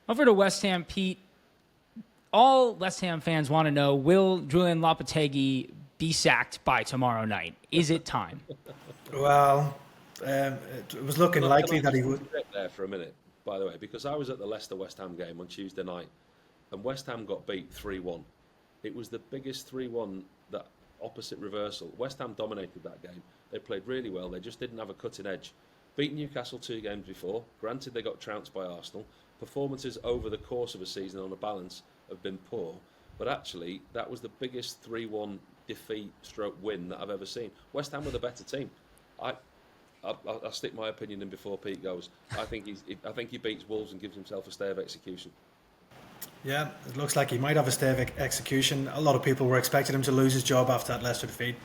Over to West Ham, Pete. All West Ham fans want to know, will Julian Lopetegui be sacked by tomorrow night? Is it time? Well, it was looking Look, can likely I that he just would. interject there for a minute, by the way, because I was at the Leicester West Ham game on Tuesday night, and West Ham got beat 3-1. It was the biggest 3-1 that opposite reversal. West Ham dominated that game. They played really well. They just didn't have a cutting edge. Beat Newcastle 2 games before. Granted, they got trounced by Arsenal. Performances over the course of a season on a balance have been poor, but actually that was the biggest 3-1 defeat stroke win that I've ever seen. West Ham were the better team. I'll stick my opinion in before Pete goes. I think he beats Wolves and gives himself a stay of execution. Yeah, it looks like he might have a stay of execution. A lot of people were expecting him to lose his job after that Leicester defeat.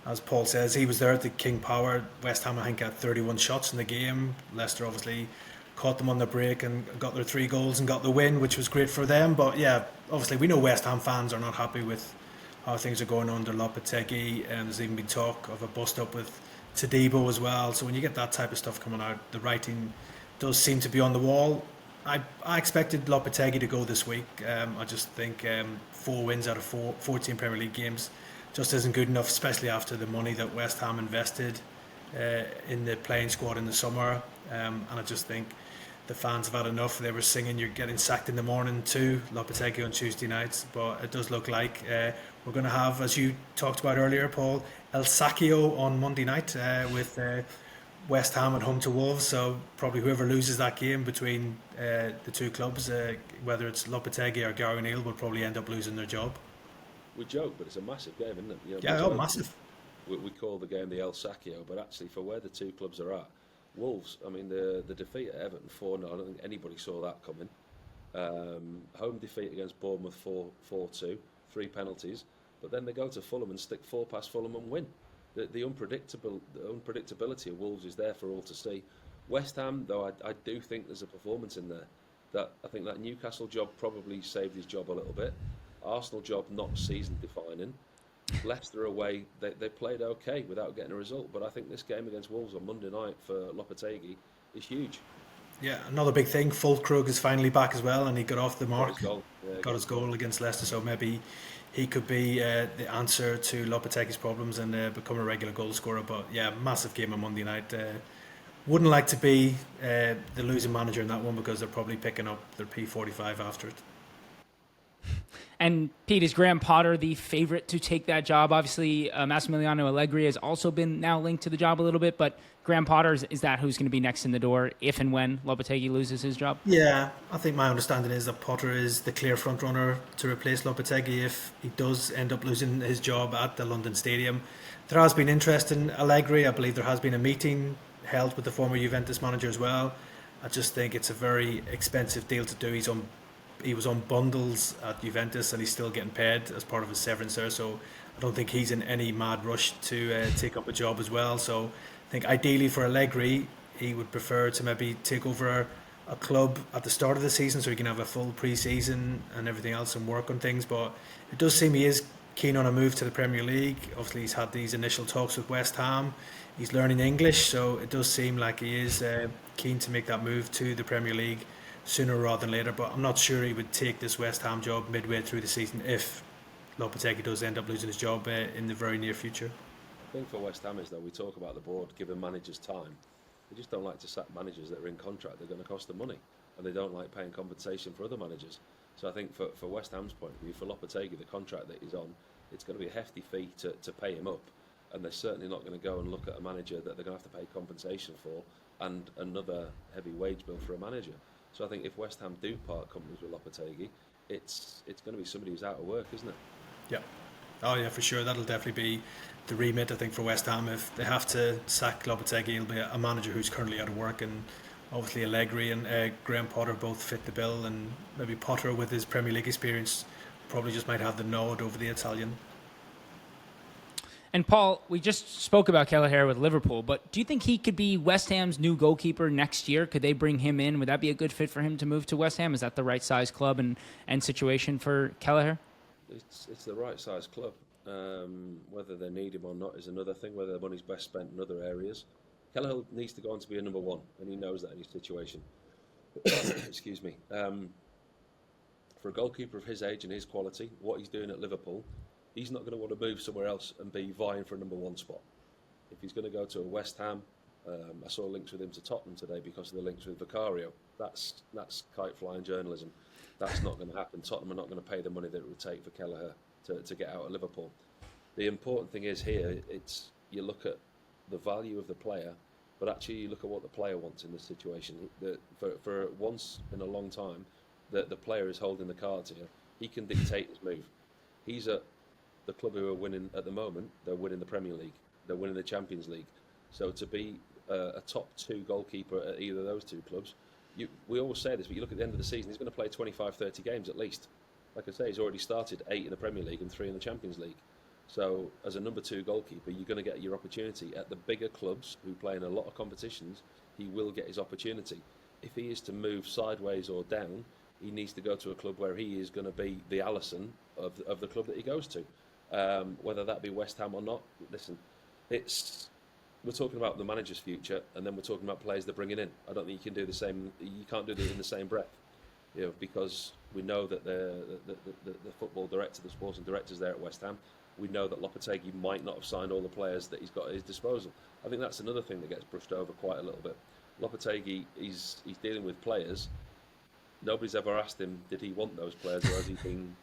As Paul says, he was there at the King Power. West Ham, I think, had 31 shots in the game. Leicester obviously caught them on the break and got their 3 goals and got the win, which was great for them. But yeah, obviously we know West Ham fans are not happy with how things are going under Lopetegui, and there's even been talk of a bust up with Tadibo as well. So when you get that type of stuff coming out, the writing does seem to be on the wall. I expected Lopetegui to go this week. I just think 4 wins out of 14 Premier League games just isn't good enough, especially after the money that West Ham invested in the playing squad in the summer. And I just think the fans have had enough. They were singing "You're getting sacked in the morning" too, Lopetegui on Tuesday nights. But it does look like we're going to have, as you talked about earlier, Paul, El Sacchio on Monday night with West Ham at home to Wolves. So probably whoever loses that game between the two clubs, whether it's Lopetegui or Gary O'Neill, will probably end up losing their job. We joke, but it's a massive game, isn't it? You know, Yeah, oh, massive. We call the game the El Sacchio, but actually for where the two clubs are at, Wolves, I mean, the defeat at Everton 4-0, I don't think anybody saw that coming. Home defeat against Bournemouth 4-2, 3 penalties, but then they go to Fulham and stick 4 past Fulham and win. The unpredictability of Wolves is there for all to see. West Ham, though, I do think there's a performance in there. That I think that Newcastle job probably saved his job a little bit. Arsenal job not season defining. Leicester away, they played okay without getting a result. But I think this game against Wolves on Monday night for Lopetegui is huge. Yeah, another big thing. Fulkrug is finally back as well, and he got off the mark. Got his goal. Yeah, Got his goal against Leicester, so maybe he could be the answer to Lopetegui's problems and become a regular goal scorer. But yeah, massive game on Monday night. Wouldn't like to be the losing manager in that one because they're probably picking up their P45 after it. And Pete, is Graham Potter the favorite to take that job? Obviously, Massimiliano Allegri has also been now linked to the job a little bit, but Graham Potter, is that who's going to be next in the door if and when Lopetegui loses his job? Yeah, I think my understanding is that Potter is the clear front runner to replace Lopetegui if he does end up losing his job at the London Stadium. There has been interest in Allegri. I believe there has been a meeting held with the former Juventus manager as well. I just think it's a very expensive deal to do. He was on bundles at Juventus and he's still getting paid as part of his severance there, so I don't think he's in any mad rush to take up a job as well. So I think ideally for Allegri, he would prefer to maybe take over a club at the start of the season so he can have a full pre-season and everything else and work on things. But it does seem he is keen on a move to the Premier League. Obviously he's had these initial talks with West Ham. He's learning English, so it does seem like he is keen to make that move to the Premier League sooner rather than later, but I'm not sure he would take this West Ham job midway through the season if Lopetegui does end up losing his job in the very near future. The thing for West Ham is, though, we talk about the board giving managers time. They just don't like to sack managers that are in contract. They're going to cost them money, and they don't like paying compensation for other managers. So I think for West Ham's point of view, for Lopetegui, the contract that he's on, it's going to be a hefty fee to pay him up, and they're certainly not going to go and look at a manager that they're going to have to pay compensation for and another heavy wage bill for a manager. So I think if West Ham do part companies with Lopetegui, it's going to be somebody who's out of work, isn't it? Yeah. Oh yeah, for sure. That'll definitely be the remit, I think, for West Ham. If they have to sack Lopetegui, it'll be a manager who's currently out of work, and obviously Allegri and Graham Potter both fit the bill, and maybe Potter with his Premier League experience probably just might have the nod over the Italian. And Paul, we just spoke about Kelleher with Liverpool, but do you think he could be West Ham's new goalkeeper next year? Could they bring him in? Would that be a good fit for him to move to West Ham? Is that the right size club and situation for Kelleher? It's the right size club. Whether they need him or not is another thing. Whether the money's best spent in other areas. Kelleher needs to go on to be a number one, and he knows that in his situation. Excuse me. For a goalkeeper of his age and his quality, what he's doing at Liverpool, he's not going to want to move somewhere else and be vying for a number one spot. If he's going to go to a West Ham, I saw links with him to Tottenham today because of the links with Vicario. That's kite flying journalism. That's not going to happen. Tottenham are not going to pay the money that it would take for Kelleher to get out of Liverpool. The important thing is here, it's you look at the value of the player, but actually you look at what the player wants in this situation. For once in a long time, the player is holding the cards here. He can dictate his move. He's at the club who are winning at the moment. They're winning the Premier League. They're winning the Champions League. So to be a top two goalkeeper at either of those two clubs, we always say this, but you look at the end of the season, he's going to play 25, 30 games at least. Like I say, he's already started 8 in the Premier League and 3 in the Champions League. So as a number 2 goalkeeper, you're going to get your opportunity. At the bigger clubs who play in a lot of competitions, he will get his opportunity. If he is to move sideways or down, he needs to go to a club where he is going to be the Alisson of the club that he goes to. Whether that be West Ham or not, listen, we're talking about the manager's future, and then we're talking about players they're bringing in. I don't think you can do the same. You can't do it in the same breath, because we know that the football director, the sporting directors there at West Ham, we know that Lopetegui might not have signed all the players that he's got at his disposal. I think that's another thing that gets brushed over quite a little bit. Lopetegui, he's dealing with players. Nobody's ever asked him, did he want those players, or has he been,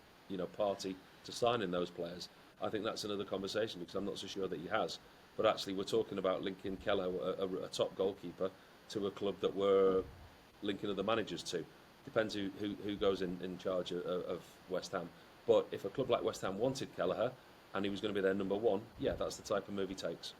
party to signing those players? I think that's another conversation, because I'm not so sure that he has. But actually, we're talking about linking Keller, a top goalkeeper, to a club that we're linking other managers to. Depends who goes in charge of West Ham. But if a club like West Ham wanted Kelleher and he was going to be their number 1, yeah, that's the type of move he takes.